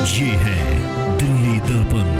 ये है दिल्ली दर्पण।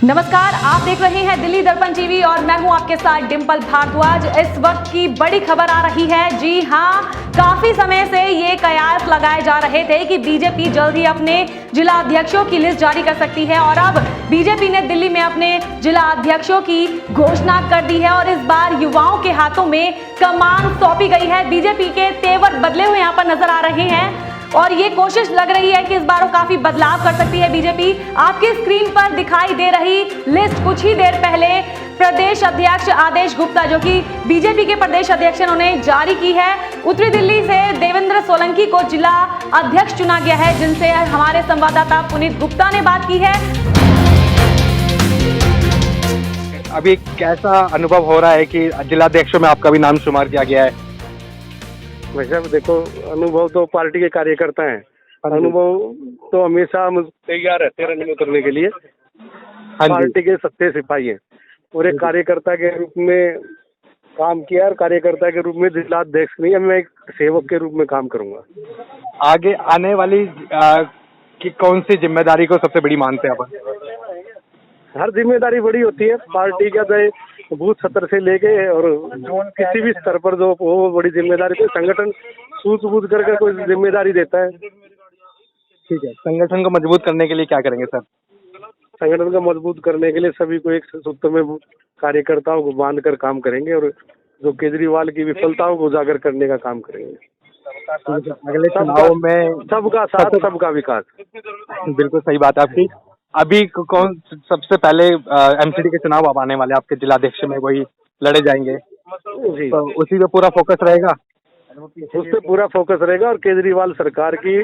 नमस्कार, आप देख रहे हैं दिल्ली दर्पण टीवी और मैं हूं आपके साथ डिंपल भारद्वाज। इस वक्त की बड़ी खबर आ रही है। जी हां, काफी समय से ये कयास लगाए जा रहे थे कि बीजेपी जल्द ही अपने जिला अध्यक्षों की लिस्ट जारी कर सकती है और अब बीजेपी ने दिल्ली में अपने जिला अध्यक्षों की घोषणा कर दी है और इस बार युवाओं के हाथों में कमान सौंपी गई है। बीजेपी के तेवर बदले हुए यहाँ पर नजर आ रहे हैं और ये कोशिश लग रही है कि इस बार वो काफी बदलाव कर सकती है बीजेपी। आपकी स्क्रीन पर दिखाई दे रही लिस्ट कुछ ही देर पहले प्रदेश अध्यक्ष आदेश गुप्ता, जो कि बीजेपी के प्रदेश अध्यक्ष, उन्होंने जारी की है। उत्तरी दिल्ली से देवेंद्र सोलंकी को जिला अध्यक्ष चुना गया है, जिनसे हमारे संवाददाता पुनीत गुप्ता ने बात की है। अभी कैसा अनुभव हो रहा है कि जिलाध्यक्षों में आपका भी नाम शुमार किया गया है? वैसे देखो, अनुभव तो पार्टी के कार्यकर्ता हैं। अनुभव तो हमेशा हम तैयार रहते हैं रण में उतरने के लिए। पार्टी के सच्चे सिपाही हैं और एक कार्यकर्ता के रूप में काम किया और कार्यकर्ता के रूप में जिलाध्यक्ष नहीं, मैं एक सेवक के रूप में काम करूंगा। आगे आने वाली की कौन सी जिम्मेदारी को सबसे बड़ी मानते हैं आप? हर जिम्मेदारी बड़ी होती है पार्टी का, चाहे बूथ स्तर से लेके और किसी भी स्तर पर जो वो बड़ी जिम्मेदारी, तो संगठन सूझबूझ करके कोई जिम्मेदारी देता है। ठीक है, संगठन को मजबूत करने के लिए क्या करेंगे सर? संगठन को मजबूत करने के लिए सभी को एक सूत्र में कार्यकर्ताओं को बांध कर काम करेंगे और जो केजरीवाल की विफलताओं को उजागर करने का काम करेंगे। अगले चुनाव में सबका साथ, सबका विकास। बिल्कुल सही बात है आपकी। अभी कौन सबसे पहले एमसीडी के चुनाव अब आने वाले, आपके जिलाध्यक्ष में वही लड़े जाएंगे जी, तो उसी पे पूरा फोकस रहेगा? उस पर पूरा फोकस रहेगा और केजरीवाल सरकार की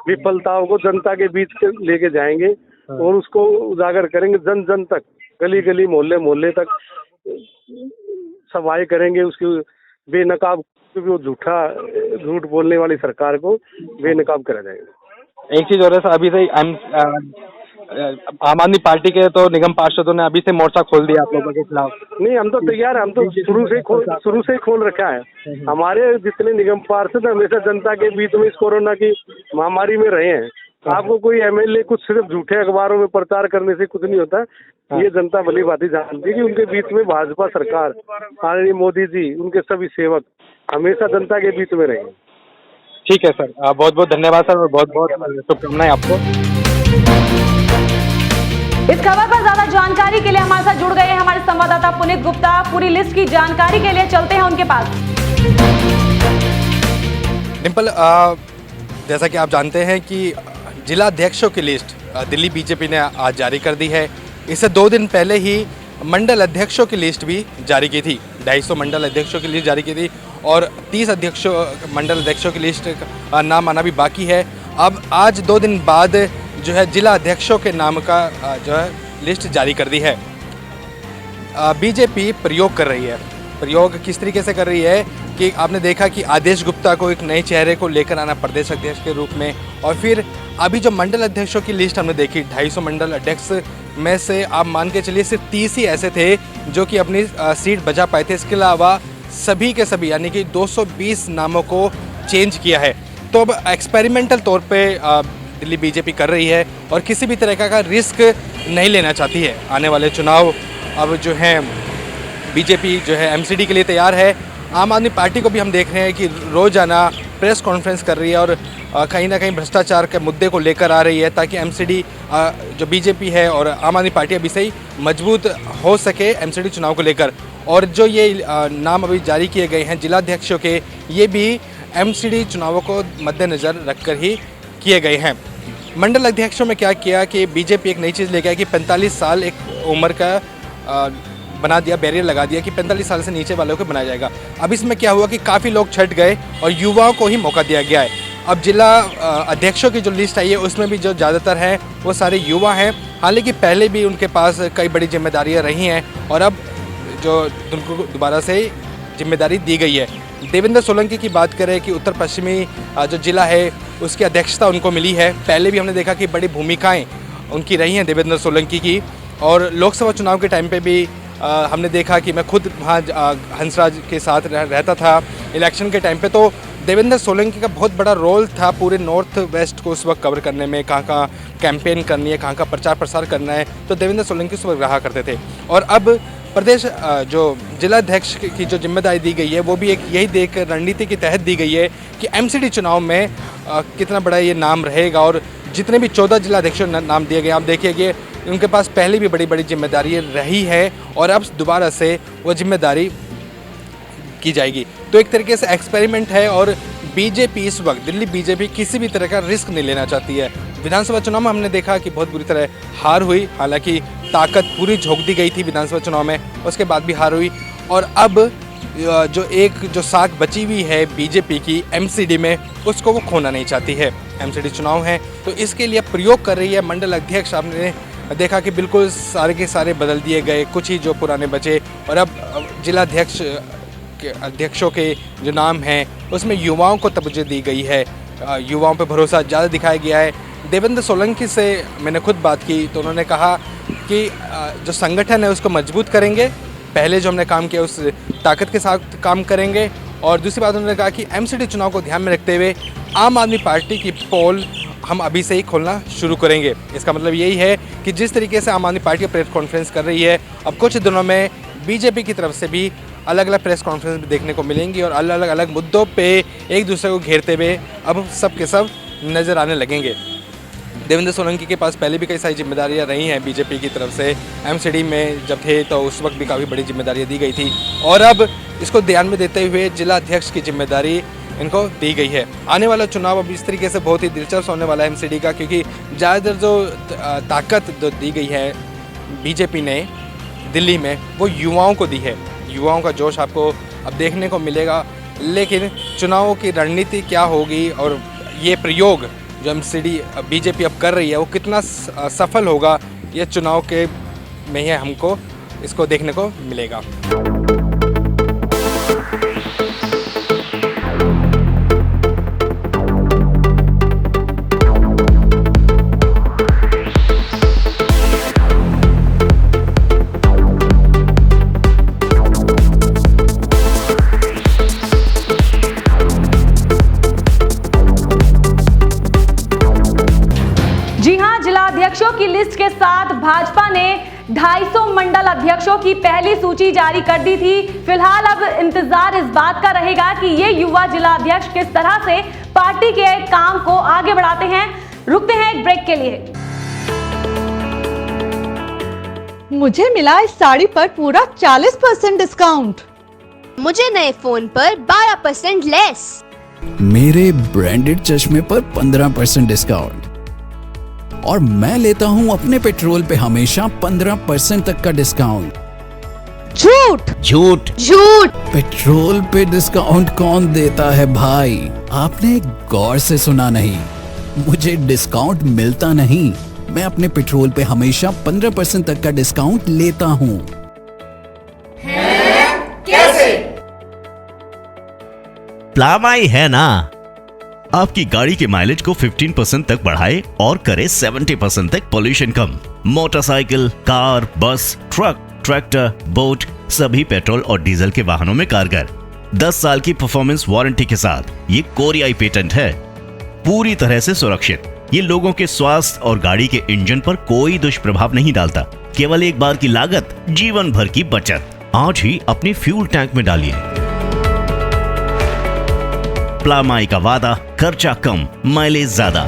विफलताओं को जनता के बीच लेके जाएंगे और उसको उजागर करेंगे। जन जन तक, गली गली, मोहल्ले मोहल्ले तक सभाएं करेंगे। उसकी बेनकाब, क्योंकि वो झूठ बोलने वाली सरकार को बेनकाब करा जाएगा। एक चीज और है सर, अभी से आम आदमी पार्टी के तो निगम पार्षदों ने अभी से मोर्चा खोल दिया आप लोगों के खिलाफ। नहीं, हम तो तैयार हैं, हम तो शुरू से ही खोल रखा है। हमारे जितने निगम पार्षद हमेशा जनता के बीच में इस कोरोना की महामारी में रहे हैं। आपको कोई एमएलए कुछ सिर्फ झूठे अखबारों में प्रचार करने से कुछ नहीं होता। ये जनता भली भांति जानती है कि उनके बीच में भाजपा सरकार, आदरणीय मोदी जी, उनके सभी सेवक हमेशा जनता के बीच में रहे। ठीक है सर, बहुत बहुत धन्यवाद सर और बहुत बहुत शुभकामनाएं आपको। इस खबर पर ज्यादा जानकारी के लिए हमारे साथ जुड़ गए हैं हमारे संवाददाता पुनीत गुप्ता। पूरी लिस्ट की जानकारी के लिए चलते हैं उनके पास। डिंपल, जैसा कि आप जानते हैं कि जिला अध्यक्षों की लिस्ट दिल्ली बीजेपी ने आज जारी कर दी है। इससे 2 दिन पहले ही मंडल अध्यक्षों की लिस्ट भी जारी की थी। 250 मंडल अध्यक्षों की लिस्ट जारी की थी और 30 मंडल अध्यक्षों की लिस्ट का नाम आना भी बाकी है। अब आज 2 दिन बाद जो है जिला अध्यक्षों के नाम का जो है लिस्ट जारी कर दी है। बीजेपी प्रयोग कर रही है। प्रयोग किस तरीके से कर रही है कि आपने देखा कि आदेश गुप्ता को एक नए चेहरे को लेकर आना प्रदेश अध्यक्ष के रूप में, और फिर अभी जो मंडल अध्यक्षों की लिस्ट हमने देखी, 250 मंडल अध्यक्ष में से आप मान के चलिए सिर्फ 30 ही ऐसे थे जो कि अपनी सीट बचा पाए थे। इसके अलावा सभी के सभी यानी कि 220 नामों को चेंज किया है। तो अब एक्सपेरिमेंटल तौर पर दिल्ली बीजेपी कर रही है और किसी भी तरह का रिस्क नहीं लेना चाहती है। आने वाले चुनाव अब जो है बीजेपी जो है एमसीडी के लिए तैयार है। आम आदमी पार्टी को भी हम देख रहे हैं कि रोज़ाना प्रेस कॉन्फ्रेंस कर रही है और कहीं ना कहीं भ्रष्टाचार के मुद्दे को लेकर आ रही है ताकि एमसीडी जो बीजेपी है और आम आदमी पार्टी अभी से ही मजबूत हो सके एमसीडी चुनाव को लेकर। और जो ये नाम अभी जारी किए गए हैं जिलाध्यक्षों के, ये भी एमसीडी चुनावों को मद्देनज़र रखकर ही किए गए हैं। मंडल अध्यक्षों में क्या किया कि बीजेपी एक नई चीज़ लेके आई कि 45 साल एक उम्र का बना दिया, बैरियर लगा दिया कि 45 साल से नीचे वालों को बनाया जाएगा। अब इसमें क्या हुआ कि काफ़ी लोग छट गए और युवाओं को ही मौका दिया गया है। अब जिला अध्यक्षों की जो लिस्ट आई है उसमें भी जो ज़्यादातर हैं वो सारे युवा हैं। हालांकि पहले भी उनके पास कई बड़ी जिम्मेदारियाँ रही हैं और अब जो उनको दोबारा से जिम्मेदारी दी गई है। देवेंद्र सोलंकी की बात करें कि उत्तर पश्चिमी जो जिला है उसकी अध्यक्षता उनको मिली है। पहले भी हमने देखा कि बड़ी भूमिकाएं उनकी रही हैं देवेंद्र सोलंकी की, और लोकसभा चुनाव के टाइम पे भी हमने देखा कि मैं खुद वहाँ हंसराज के साथ रहता था इलेक्शन के टाइम पे, तो देवेंद्र सोलंकी का बहुत बड़ा रोल था पूरे नॉर्थ वेस्ट को उस वक्त कवर करने में, कहाँ कहाँ कैंपेन करनी है, कहाँ कहाँ प्रचार प्रसार करना है, तो देवेंद्र सोलंकी उस वक्त रहा करते थे। और अब प्रदेश जो जिलाध्यक्ष की जो जिम्मेदारी दी गई है वो भी एक यही देख रणनीति के तहत दी गई है कि एमसीडी चुनाव में कितना बड़ा ये नाम रहेगा। और जितने भी 14 जिलाध्यक्षों नाम दिए गए, आप देखिए कि उनके पास पहले भी बड़ी बड़ी जिम्मेदारी रही है और अब दोबारा से वो जिम्मेदारी की जाएगी। तो एक तरीके से एक्सपेरिमेंट है और बीजेपी इस वक्त, दिल्ली बीजेपी किसी भी तरह का रिस्क नहीं लेना चाहती है। विधानसभा चुनाव में हमने देखा कि बहुत बुरी तरह हार हुई, हालांकि ताकत पूरी झोंक दी गई थी विधानसभा चुनाव में, उसके बाद भी हार हुई। और अब जो साख बची हुई है बीजेपी की एमसीडी में, उसको वो खोना नहीं चाहती है। एमसीडी चुनाव है तो इसके लिए प्रयोग कर रही है मंडल अध्यक्ष। आपने देखा कि बिल्कुल सारे के सारे बदल दिए गए, कुछ ही जो पुराने बचे। और अब जिलाध्यक्ष अध्यक्षों के जो नाम हैं उसमें युवाओं को तवज्जो दी गई है, युवाओं पे भरोसा ज़्यादा दिखाया गया है। देवेंद्र सोलंकी से मैंने खुद बात की तो उन्होंने कहा कि जो संगठन है उसको मजबूत करेंगे, पहले जो हमने काम किया उस ताकत के साथ काम करेंगे। और दूसरी बात उन्होंने कहा कि एमसीडी चुनाव को ध्यान में रखते हुए आम आदमी पार्टी की पोल हम अभी से ही खोलना शुरू करेंगे। इसका मतलब यही है कि जिस तरीके से आम आदमी पार्टी प्रेस कॉन्फ्रेंस कर रही है, अब कुछ दिनों में बीजेपी की तरफ से भी अलग अलग प्रेस कॉन्फ्रेंस भी देखने को मिलेंगी और अलग अलग मुद्दों पे एक दूसरे को घेरते हुए अब सब के सब नज़र आने लगेंगे। देवेंद्र सोलंकी के पास पहले भी कई सारी जिम्मेदारियां रही हैं बीजेपी की तरफ से। एमसीडी में जब थे तो उस वक्त भी काफ़ी बड़ी जिम्मेदारियां दी गई थी और अब इसको ध्यान में देते हुए जिला अध्यक्ष की जिम्मेदारी इनको दी गई है। आने वाला चुनाव अब इस तरीके से बहुत ही दिलचस्प होने वाला है एमसीडी का, क्योंकि ज़्यादातर जो ताकत जो दी गई है बीजेपी ने दिल्ली में वो युवाओं को दी है। युवाओं का जोश आपको अब देखने को मिलेगा, लेकिन चुनावों की रणनीति क्या होगी और ये प्रयोग जो एमसीडी बीजेपी अब कर रही है वो कितना सफल होगा, ये चुनाव के में ही हमको इसको देखने को मिलेगा। जी हां, जिलाध्यक्षों की लिस्ट के साथ भाजपा ने 250 मंडल अध्यक्षों की पहली सूची जारी कर दी थी। फिलहाल अब इंतजार इस बात का रहेगा कि ये युवा जिलाध्यक्ष किस तरह से पार्टी के काम को आगे बढ़ाते हैं। रुकते हैं एक ब्रेक के लिए। मुझे मिला इस साड़ी पर पूरा 40% डिस्काउंट। मुझे नए फोन पर 12% लेस। मेरे ब्रांडेड चश्मे पर 15% डिस्काउंट और मैं लेता हूं अपने पेट्रोल पे हमेशा 15% तक का डिस्काउंट। झूठ झूठ झूठ। पेट्रोल पे डिस्काउंट कौन देता है भाई? आपने गौर से सुना नहीं, मुझे डिस्काउंट मिलता नहीं, मैं अपने पेट्रोल पे हमेशा 15% तक का डिस्काउंट लेता हूं। प्लामाई है ना, आपकी गाड़ी के माइलेज को 15% तक बढ़ाए और करे 70% तक पोल्यूशन कम। मोटरसाइकिल, कार, बस, ट्रक, ट्रैक्टर, बोट सभी पेट्रोल और डीजल के वाहनों में कारगर। 10 साल की परफॉर्मेंस वारंटी के साथ ये कोरियाई पेटेंट है, पूरी तरह से सुरक्षित। ये लोगों के स्वास्थ्य और गाड़ी के इंजन पर कोई दुष्प्रभाव नहीं डालता। केवल एक बार की लागत, जीवन भर की बचत। आज ही अपनी फ्यूल टैंक में डालिए। प्लामाई का वादा, खर्चा कम, माइलेज ज्यादा।